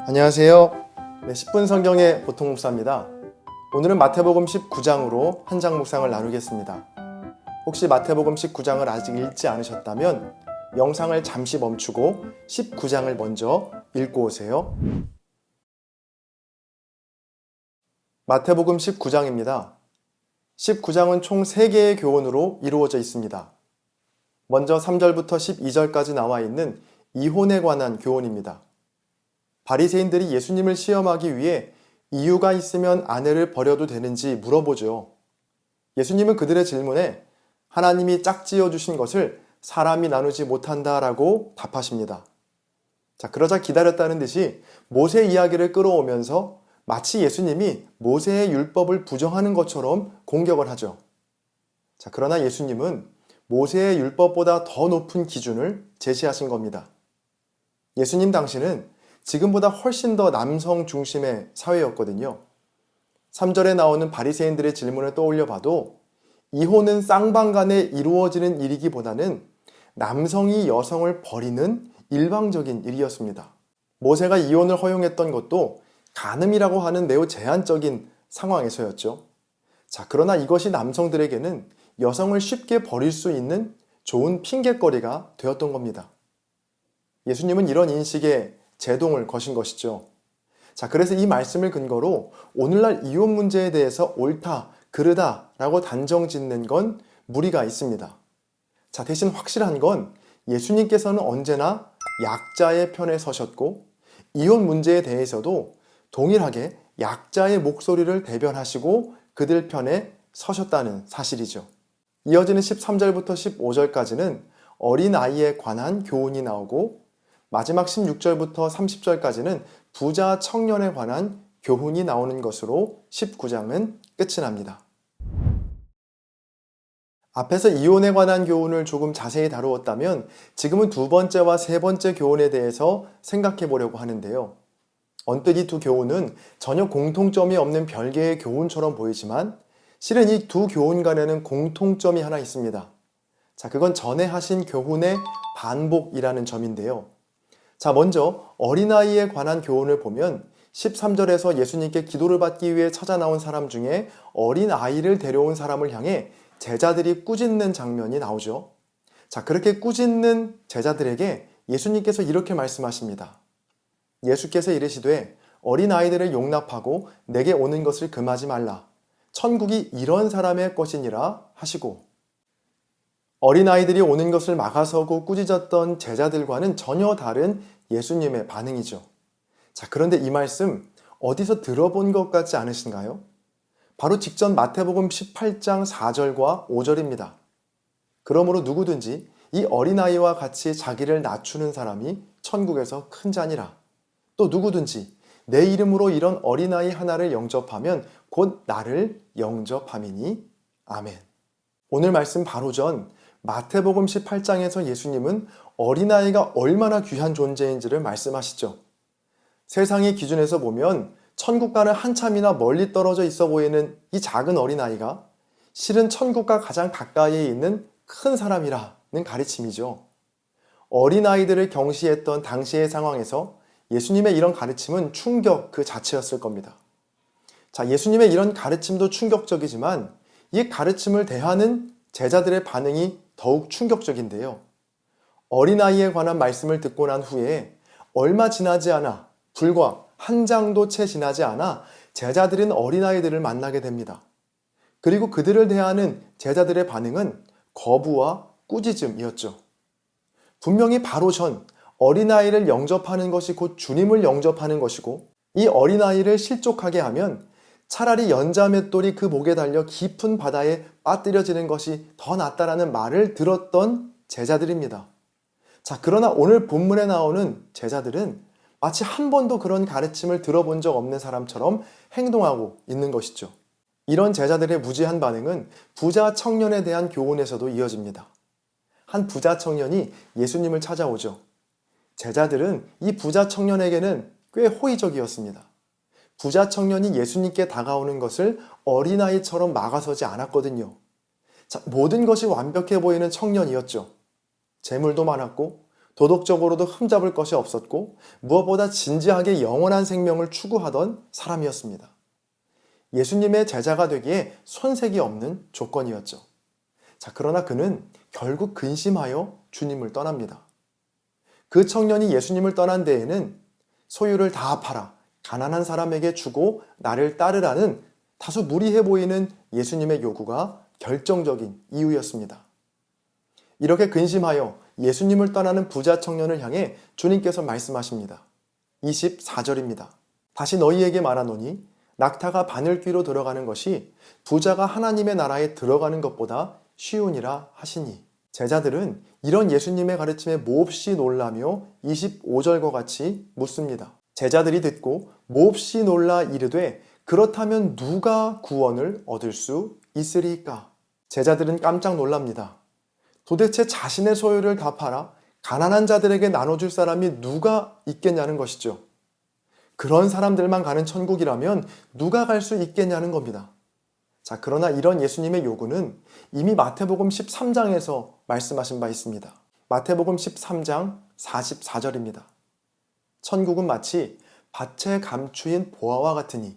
안녕하세요. 10분 성경의 보통 목사입니다. 오늘은 마태복음 19장으로 한 장 묵상을 나누겠습니다. 혹시 마태복음 19장을 아직 읽지 않으셨다면 영상을 잠시 멈추고 19장을 먼저 읽고 오세요. 마태복음 19장입니다. 19장은 총 3개의 교훈으로 이루어져 있습니다. 먼저 3절부터 12절까지 나와 있는 이혼에 관한 교훈입니다. 바리새인들이 예수님을 시험하기 위해 이유가 있으면 아내를 버려도 되는지 물어보죠. 예수님은 그들의 질문에 하나님이 짝지어 주신 것을 사람이 나누지 못한다라고 답하십니다. 그러자 기다렸다는 듯이 모세 이야기를 끌어오면서 마치 예수님이 모세의 율법을 부정하는 것처럼 공격을 하죠. 그러나 예수님은 모세의 율법보다 더 높은 기준을 제시하신 겁니다. 예수님 당시는 지금보다 훨씬 더 남성 중심의 사회였거든요. 3절에 나오는 바리새인들의 질문을 떠올려 봐도 이혼은 쌍방간에 이루어지는 일이기보다는 남성이 여성을 버리는 일방적인 일이었습니다. 모세가 이혼을 허용했던 것도 간음이라고 하는 매우 제한적인 상황에서였죠. 그러나 이것이 남성들에게는 여성을 쉽게 버릴 수 있는 좋은 핑곗거리가 되었던 겁니다. 예수님은 이런 인식에 제동을 거신 것이죠. 그래서 이 말씀을 근거로 오늘날 이혼 문제에 대해서 옳다, 그르다 라고 단정 짓는 건 무리가 있습니다. 대신 확실한 건 예수님께서는 언제나 약자의 편에 서셨고 이혼 문제에 대해서도 동일하게 약자의 목소리를 대변하시고 그들 편에 서셨다는 사실이죠. 이어지는 13절부터 15절까지는 어린아이에 관한 교훈이 나오고 마지막 16절부터 30절까지는 부자 청년에 관한 교훈이 나오는 것으로 19장은 끝이 납니다. 앞에서 이혼에 관한 교훈을 조금 자세히 다루었다면 지금은 두 번째와 세 번째 교훈에 대해서 생각해 보려고 하는데요. 언뜻 이 두 교훈은 전혀 공통점이 없는 별개의 교훈처럼 보이지만 실은 이 두 교훈 간에는 공통점이 하나 있습니다. 그건 전에 하신 교훈의 반복이라는 점인데요. 먼저 어린아이에 관한 교훈을 보면 13절에서 예수님께 기도를 받기 위해 찾아 나온 사람 중에 어린아이를 데려온 사람을 향해 제자들이 꾸짖는 장면이 나오죠. 그렇게 꾸짖는 제자들에게 예수님께서 이렇게 말씀하십니다. 예수께서 이르시되 어린아이들을 용납하고 내게 오는 것을 금하지 말라. 천국이 이런 사람의 것이니라 하시고 어린아이들이 오는 것을 막아서고 꾸짖었던 제자들과는 전혀 다른 예수님의 반응이죠. 그런데 이 말씀 어디서 들어본 것 같지 않으신가요? 바로 직전 마태복음 18장 4절과 5절입니다. 그러므로 누구든지 이 어린아이와 같이 자기를 낮추는 사람이 천국에서 큰 자니라. 또 누구든지 내 이름으로 이런 어린아이 하나를 영접하면 곧 나를 영접함이니. 아멘. 오늘 말씀 바로 전 마태복음 18장에서 예수님은 어린아이가 얼마나 귀한 존재인지를 말씀하시죠. 세상의 기준에서 보면 천국과는 한참이나 멀리 떨어져 있어 보이는 이 작은 어린아이가 실은 천국과 가장 가까이에 있는 큰 사람이라는 가르침이죠. 어린아이들을 경시했던 당시의 상황에서 예수님의 이런 가르침은 충격 그 자체였을 겁니다. 예수님의 이런 가르침도 충격적이지만 이 가르침을 대하는 제자들의 반응이 더욱 충격적인데요. 어린아이에 관한 말씀을 듣고 난 후에 얼마 지나지 않아 불과 한 장도 채 지나지 않아 제자들은 어린아이들을 만나게 됩니다. 그리고 그들을 대하는 제자들의 반응은 거부와 꾸짖음이었죠. 분명히 바로 전 어린아이를 영접하는 것이 곧 주님을 영접하는 것이고 이 어린아이를 실족하게 하면 차라리 연자맷돌이 그 목에 달려 깊은 바다에 빠뜨려지는 것이 더 낫다라는 말을 들었던 제자들입니다. 그러나 오늘 본문에 나오는 제자들은 마치 한 번도 그런 가르침을 들어본 적 없는 사람처럼 행동하고 있는 것이죠. 이런 제자들의 무지한 반응은 부자 청년에 대한 교훈에서도 이어집니다. 한 부자 청년이 예수님을 찾아오죠. 제자들은 이 부자 청년에게는 꽤 호의적이었습니다. 부자 청년이 예수님께 다가오는 것을 어린아이처럼 막아서지 않았거든요. 모든 것이 완벽해 보이는 청년이었죠. 재물도 많았고 도덕적으로도 흠잡을 것이 없었고 무엇보다 진지하게 영원한 생명을 추구하던 사람이었습니다. 예수님의 제자가 되기에 손색이 없는 조건이었죠. 자, 그러나 그는 결국 근심하여 주님을 떠납니다. 그 청년이 예수님을 떠난 데에는 소유를 다 팔아 가난한 사람에게 주고 나를 따르라는 다소 무리해 보이는 예수님의 요구가 결정적인 이유였습니다. 이렇게 근심하여 예수님을 떠나는 부자 청년을 향해 주님께서 말씀하십니다. 24절입니다. 다시 너희에게 말하노니 낙타가 바늘귀로 들어가는 것이 부자가 하나님의 나라에 들어가는 것보다 쉬우니라 하시니. 제자들은 이런 예수님의 가르침에 몹시 놀라며 25절과 같이 묻습니다. 제자들이 듣고 몹시 놀라 이르되 그렇다면 누가 구원을 얻을 수 있으리까? 제자들은 깜짝 놀랍니다. 도대체 자신의 소유를 다 팔아 가난한 자들에게 나눠줄 사람이 누가 있겠냐는 것이죠. 그런 사람들만 가는 천국이라면 누가 갈 수 있겠냐는 겁니다. 자, 그러나 이런 예수님의 요구는 이미 마태복음 13장에서 말씀하신 바 있습니다. 마태복음 13장 44절입니다. 천국은 마치 밭에 감추인 보화와 같으니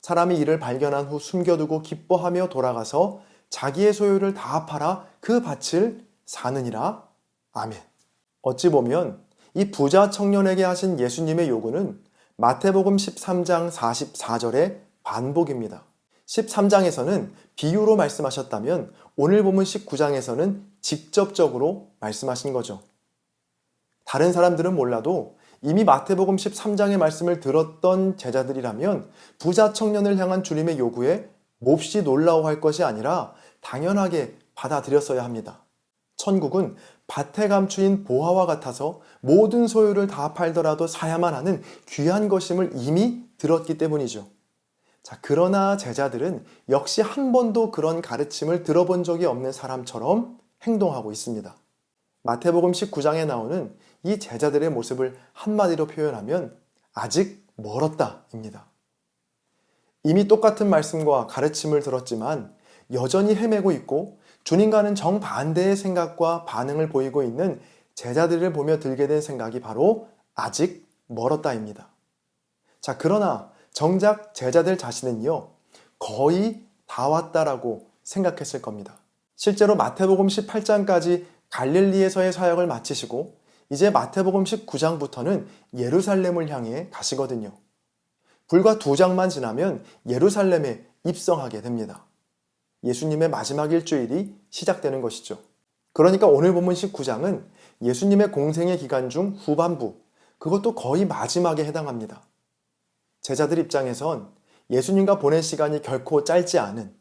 사람이 이를 발견한 후 숨겨두고 기뻐하며 돌아가서 자기의 소유를 다 팔아 그 밭을 사느니라. 아멘. 어찌 보면 이 부자 청년에게 하신 예수님의 요구는 마태복음 13장 44절의 반복입니다. 13장에서는 비유로 말씀하셨다면 오늘 본문 19장에서는 직접적으로 말씀하신 거죠. 다른 사람들은 몰라도 이미 마태복음 13장의 말씀을 들었던 제자들이라면 부자 청년을 향한 주님의 요구에 몹시 놀라워할 것이 아니라 당연하게 받아들였어야 합니다. 천국은 밭에 감추인 보화와 같아서 모든 소유를 다 팔더라도 사야만 하는 귀한 것임을 이미 들었기 때문이죠. 자, 그러나 제자들은 역시 한 번도 그런 가르침을 들어본 적이 없는 사람처럼 행동하고 있습니다. 마태복음 19장에 나오는 이 제자들의 모습을 한마디로 표현하면 아직 멀었다입니다. 이미 똑같은 말씀과 가르침을 들었지만 여전히 헤매고 있고 주님과는 정반대의 생각과 반응을 보이고 있는 제자들을 보며 들게 된 생각이 바로 아직 멀었다입니다. 자, 그러나 정작 제자들 자신은요, 거의 다 왔다라고 생각했을 겁니다. 실제로 마태복음 18장까지 갈릴리에서의 사역을 마치시고 이제 마태복음 19장부터는 예루살렘을 향해 가시거든요. 불과 2장만 지나면 예루살렘에 입성하게 됩니다. 예수님의 마지막 일주일이 시작되는 것이죠. 그러니까 오늘 본문 19장은 예수님의 공생의 기간 중 후반부, 그것도 거의 마지막에 해당합니다. 제자들 입장에선 예수님과 보낸 시간이 결코 짧지 않은,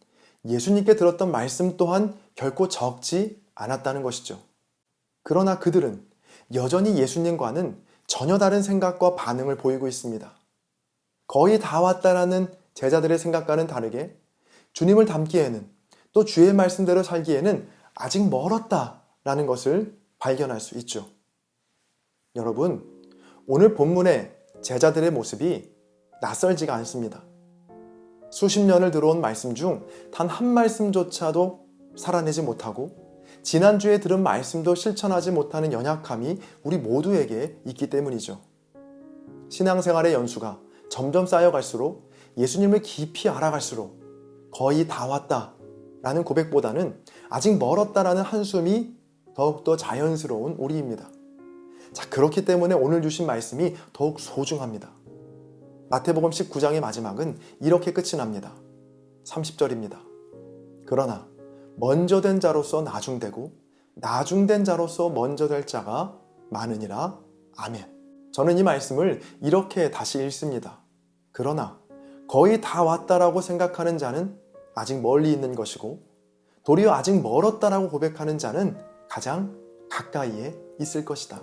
예수님께 들었던 말씀 또한 결코 적지 않았다는 것이죠. 그러나 그들은 여전히 예수님과는 전혀 다른 생각과 반응을 보이고 있습니다. 거의 다 왔다라는 제자들의 생각과는 다르게 주님을 닮기에는, 또 주의 말씀대로 살기에는 아직 멀었다라는 것을 발견할 수 있죠. 여러분, 오늘 본문의 제자들의 모습이 낯설지가 않습니다. 수십 년을 들어온 말씀 중 단 한 말씀조차도 살아내지 못하고 지난주에 들은 말씀도 실천하지 못하는 연약함이 우리 모두에게 있기 때문이죠. 신앙생활의 연수가 점점 쌓여갈수록 예수님을 깊이 알아갈수록 거의 다 왔다라는 고백보다는 아직 멀었다라는 한숨이 더욱더 자연스러운 우리입니다. 자, 그렇기 때문에 오늘 주신 말씀이 더욱 소중합니다. 마태복음 19장의 마지막은 이렇게 끝이 납니다. 30절입니다. 그러나 먼저 된 자로서 나중되고 나중된 자로서 먼저 될 자가 많으니라. 아멘. 저는 이 말씀을 이렇게 다시 읽습니다. 그러나 거의 다 왔다라고 생각하는 자는 아직 멀리 있는 것이고 도리어 아직 멀었다라고 고백하는 자는 가장 가까이에 있을 것이다.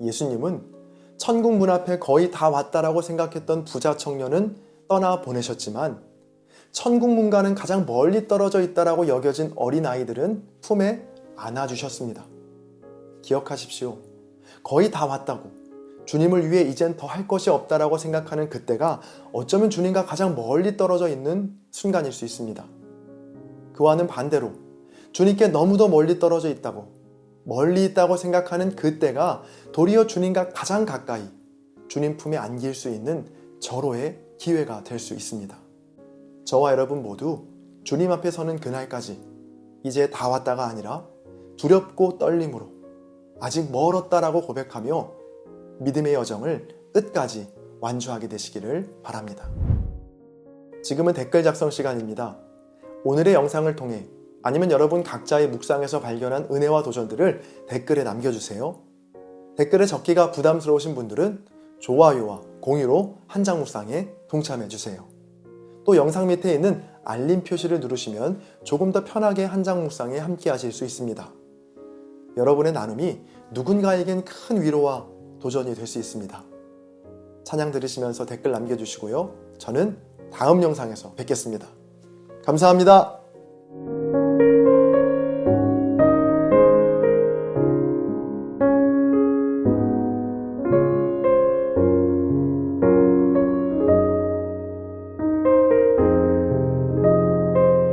예수님은 천국 문 앞에 거의 다 왔다라고 생각했던 부자 청년은 떠나 보내셨지만 천국 문과는 가장 멀리 떨어져 있다라고 여겨진 어린아이들은 품에 안아주셨습니다. 기억하십시오. 거의 다 왔다고 주님을 위해 이젠 더 할 것이 없다라고 생각하는 그때가 어쩌면 주님과 가장 멀리 떨어져 있는 순간일 수 있습니다. 그와는 반대로 주님께 너무도 멀리 떨어져 있다고 멀리 있다고 생각하는 그때가 도리어 주님과 가장 가까이 주님 품에 안길 수 있는 절호의 기회가 될 수 있습니다. 저와 여러분 모두 주님 앞에 서는 그날까지 이제 다 왔다가 아니라 두렵고 떨림으로 아직 멀었다라고 고백하며 믿음의 여정을 끝까지 완주하게 되시기를 바랍니다. 지금은 댓글 작성 시간입니다. 오늘의 영상을 통해 아니면 여러분 각자의 묵상에서 발견한 은혜와 도전들을 댓글에 남겨주세요. 댓글에 적기가 부담스러우신 분들은 좋아요와 공유로 한장 묵상에 동참해주세요. 또 영상 밑에 있는 알림 표시를 누르시면 조금 더 편하게 한장 묵상에 함께 하실 수 있습니다. 여러분의 나눔이 누군가에겐 큰 위로와 도전이 될 수 있습니다. 찬양 들으시면서 댓글 남겨주시고요. 저는 다음 영상에서 뵙겠습니다. 감사합니다.